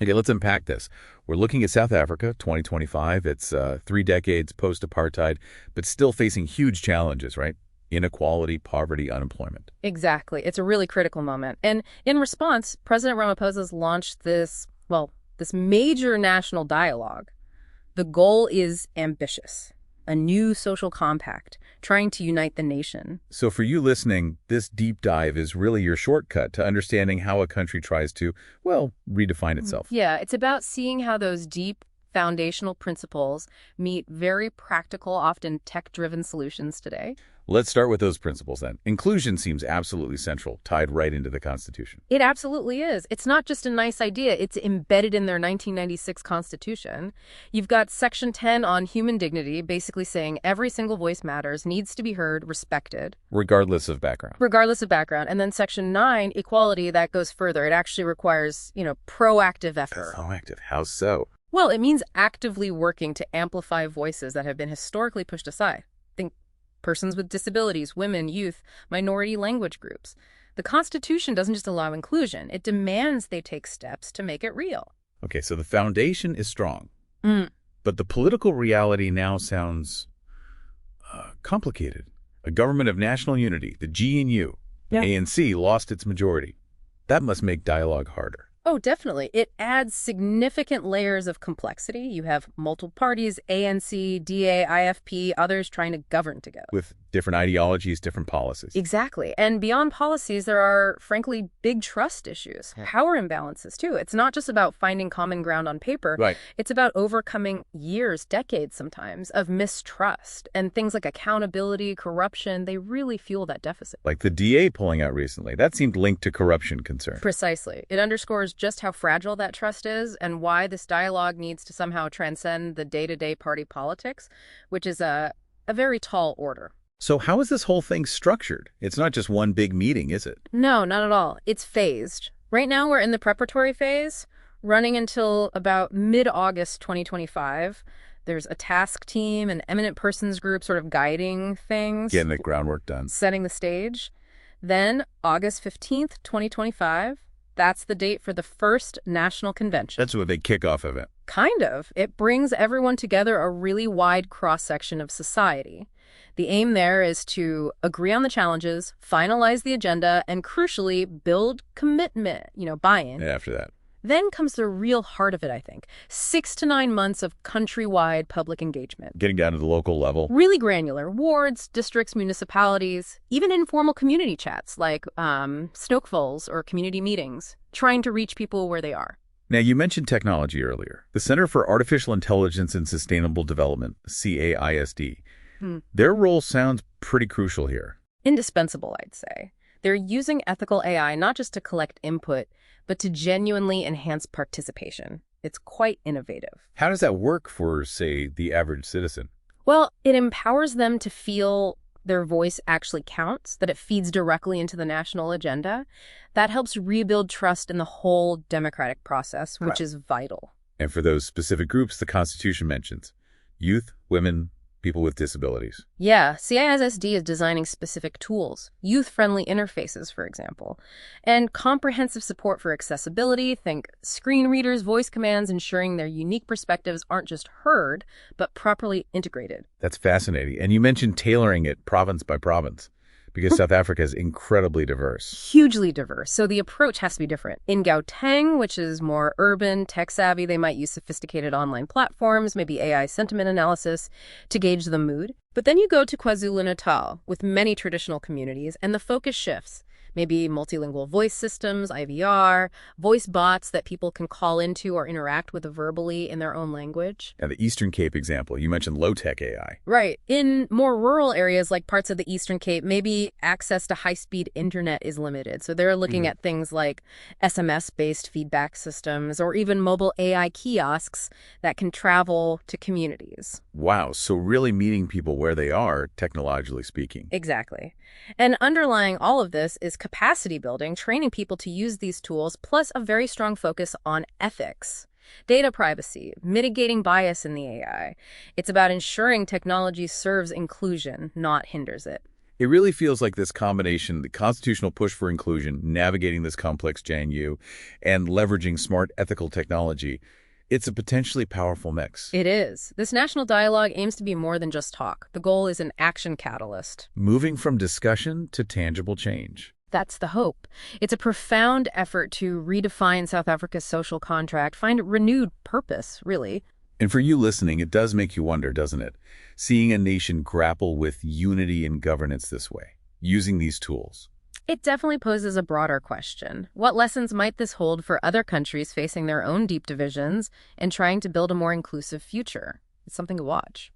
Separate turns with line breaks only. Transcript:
Okay, let's unpack this. We're looking at South Africa, 2025. It's 3 decades post-apartheid, but still facing huge challenges, right? Inequality, poverty, unemployment.
Exactly. It's a really critical moment. And in response, President Ramaphosa's launched this major national dialogue. The goal is ambitious, a new social compact, trying to unite the nation.
So for you listening, this deep dive is really your shortcut to understanding how a country tries to, well, redefine itself.
Yeah, it's about seeing how those deep foundational principles meet very practical, often tech-driven solutions today.
Let's start with those principles then. Inclusion seems absolutely central, tied right into the Constitution.
It absolutely is. It's not just a nice idea. It's embedded in their 1996 Constitution. You've got Section 10 on human dignity, basically saying every single voice matters, needs to be heard, respected.
Regardless of background.
Regardless of background. And then Section 9, equality, that goes further. It actually requires, proactive effort.
Proactive. How so?
Well, it means actively working to amplify voices that have been historically pushed aside. Think persons with disabilities, women, youth, minority language groups. The Constitution doesn't just allow inclusion, it demands they take steps to make it real.
Okay, so the foundation is strong.
Mm.
But the political reality now sounds complicated. A government of national unity, the GNU, ANC, lost its majority. That must make dialogue harder.
Oh, definitely. It adds significant layers of complexity. You have multiple parties, ANC, DA, IFP, others trying to govern together.
With different ideologies, different policies.
Exactly. And beyond policies, there are, frankly, big trust issues, power imbalances, too. It's not just about finding common ground on paper.
Right.
It's about overcoming years, decades sometimes, of mistrust. And things like accountability, corruption, they really fuel that deficit.
Like the DA pulling out recently. That seemed linked to corruption concerns.
Precisely. It underscores just how fragile that trust is and why this dialogue needs to somehow transcend the day-to-day party politics, which is a very tall order.
So how is this whole thing structured? It's not just one big meeting, is it?
No, not at all. It's phased. Right now, we're in the preparatory phase, running until about mid-August 2025. There's a task team and eminent persons group sort of guiding things.
Getting the groundwork done.
Setting the stage. Then, August 15th, 2025, that's the date for the first national convention.
That's a big kickoff event.
Kind of. It brings everyone together, a really wide cross-section of society. The aim there is to agree on the challenges, finalize the agenda, and crucially, build commitment, buy-in.
After that.
Then comes the real heart of it, I think. 6 to 9 months of countrywide public engagement.
Getting down to the local level.
Really granular. Wards, districts, municipalities, even informal community chats like snowfalls or community meetings, trying to reach people where they are.
Now, you mentioned technology earlier. The Center for Artificial Intelligence and Sustainable Development, CAISD, their role sounds pretty crucial here.
Indispensable, I'd say. They're using ethical AI not just to collect input, but to genuinely enhance participation. It's quite innovative.
How does that work for, say, the average citizen?
Well, it empowers them to feel their voice actually counts, that it feeds directly into the national agenda. That helps rebuild trust in the whole democratic process, which is vital.
And for those specific groups the Constitution mentions, youth, women, people with disabilities.
Yeah, CAISD is designing specific tools, youth-friendly interfaces, for example, and comprehensive support for accessibility. Think screen readers, voice commands, ensuring their unique perspectives aren't just heard, but properly integrated.
That's fascinating. And you mentioned tailoring it province by province, because South Africa is incredibly diverse.
Hugely diverse. So the approach has to be different. In Gauteng, which is more urban, tech-savvy, they might use sophisticated online platforms, maybe AI sentiment analysis, to gauge the mood. But then you go to KwaZulu-Natal, with many traditional communities, and the focus shifts. Maybe multilingual voice systems, IVR, voice bots that people can call into or interact with verbally in their own language.
And the Eastern Cape example, you mentioned low-tech AI.
Right. In more rural areas like parts of the Eastern Cape, maybe access to high-speed internet is limited. So they're looking at things like SMS-based feedback systems or even mobile AI kiosks that can travel to communities.
Wow, so really meeting people where they are, technologically speaking.
Exactly. And underlying all of this is capacity building, training people to use these tools, plus a very strong focus on ethics, data privacy, mitigating bias in the AI. It's about ensuring technology serves inclusion, not hinders it.
It really feels like this combination, the constitutional push for inclusion, navigating this complex JNU, and leveraging smart ethical technology, it's a potentially powerful mix.
It is. This national dialogue aims to be more than just talk. The goal is an action catalyst.
Moving from discussion to tangible change.
That's the hope. It's a profound effort to redefine South Africa's social contract, find renewed purpose, really.
And for you listening, it does make you wonder, doesn't it? Seeing a nation grapple with unity and governance this way, using these tools.
It definitely poses a broader question. What lessons might this hold for other countries facing their own deep divisions and trying to build a more inclusive future? It's something to watch.